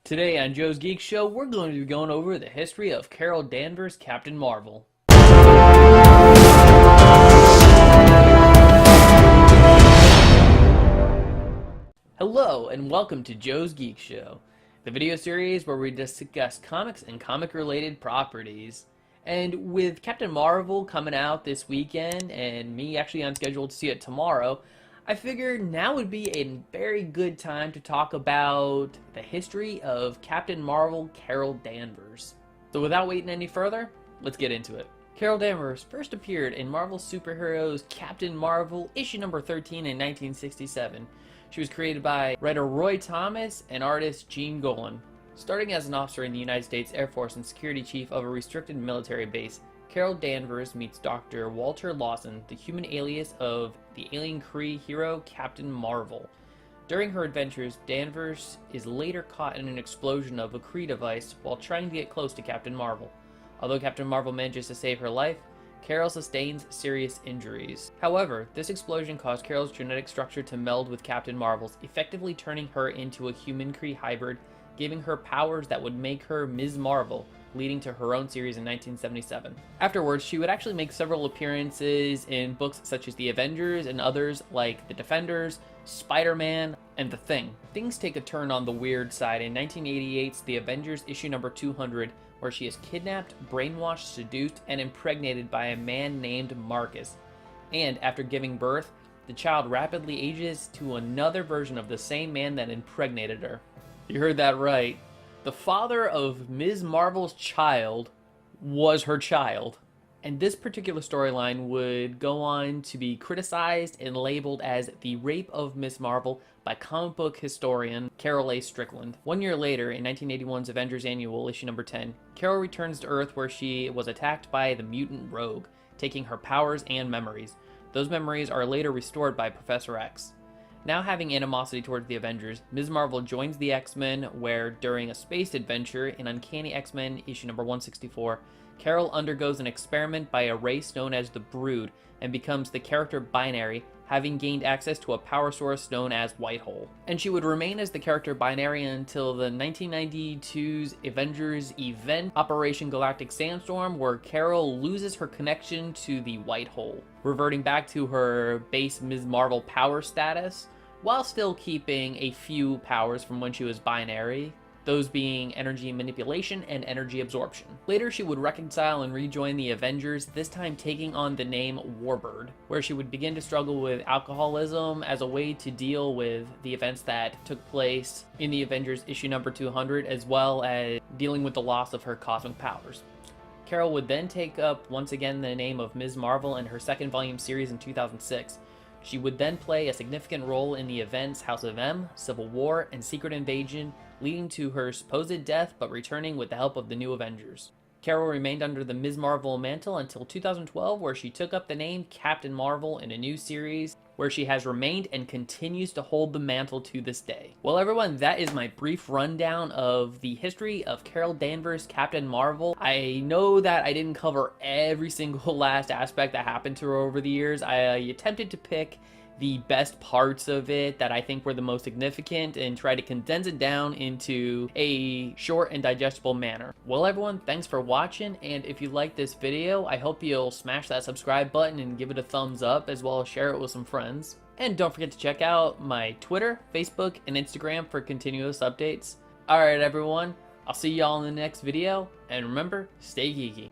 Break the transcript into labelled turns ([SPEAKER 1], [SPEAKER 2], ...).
[SPEAKER 1] Today on Joe's Geek Show, we're going to be going over the history of Carol Danvers' Captain Marvel. Hello, and welcome to Joe's Geek Show, the video series where we discuss comics and comic-related properties. And with Captain Marvel coming out this weekend, and me actually on schedule to see it tomorrow, I figured now would be a very good time to talk about the history of Captain Marvel, Carol Danvers. So without waiting any further, let's get into it. Carol Danvers first appeared in Marvel Superheroes Captain Marvel, issue number 13 in 1967. She was created by writer Roy Thomas and artist Gene Golan. Starting as an officer in the United States Air Force and security chief of a restricted military base, Carol Danvers meets Dr. Walter Lawson, the human alias of the alien Kree hero Captain Marvel. During her adventures, Danvers is later caught in an explosion of a Kree device while trying to get close to Captain Marvel. Although Captain Marvel manages to save her life, Carol sustains serious injuries. However, this explosion caused Carol's genetic structure to meld with Captain Marvel's, effectively turning her into a human Kree hybrid, giving her powers that would make her Ms. Marvel, leading to her own series in 1977. Afterwards, she would actually make several appearances in books such as the Avengers and others like the Defenders, Spider-Man, and The Thing. Things take a turn on the weird side in 1988's The Avengers issue number 200, where she is kidnapped, brainwashed, seduced, and impregnated by a man named Marcus. And after giving birth, the child rapidly ages to another version of the same man that impregnated her. You heard that right. The father of Ms. Marvel's child was her child. And this particular storyline would go on to be criticized and labeled as the rape of Ms. Marvel by comic book historian Carol A. Strickland. 1 year later, in 1981's Avengers Annual, issue number 10, Carol returns to Earth where she was attacked by the mutant Rogue, taking her powers and memories. Those memories are later restored by Professor X. Now having animosity towards the Avengers, Ms. Marvel joins the X-Men, where during a space adventure in Uncanny X-Men issue number 164, Carol undergoes an experiment by a race known as the Brood and becomes the character Binary, having gained access to a power source known as Whitehole. And she would remain as the character Binary until the 1992's Avengers event, Operation Galactic Sandstorm, where Carol loses her connection to the Whitehole, reverting back to her base Ms. Marvel power status, while still keeping a few powers from when she was Binary, those being energy manipulation and energy absorption. Later, she would reconcile and rejoin the Avengers, this time taking on the name Warbird, where she would begin to struggle with alcoholism as a way to deal with the events that took place in the Avengers issue number 200, as well as dealing with the loss of her cosmic powers. Carol would then take up once again the name of Ms. Marvel in her second volume series in 2006. She would then play a significant role in the events House of M, Civil War, and Secret Invasion, leading to her supposed death but returning with the help of the new Avengers. Carol remained under the Ms. Marvel mantle until 2012, where she took up the name Captain Marvel in a new series, where she has remained and continues to hold the mantle to this day. Well everyone, that is my brief rundown of the history of Carol Danvers' Captain Marvel. I know that I didn't cover every single last aspect that happened to her over the years. I attempted to pick the best parts of it that I think were the most significant and try to condense it down into a short and digestible manner. Well everyone, thanks for watching, and if you like this video, I hope you'll smash that subscribe button and give it a thumbs up, as well as share it with some friends. And don't forget to check out my Twitter, Facebook, and Instagram for continuous updates. Alright everyone, I'll see y'all in the next video, and remember, stay geeky.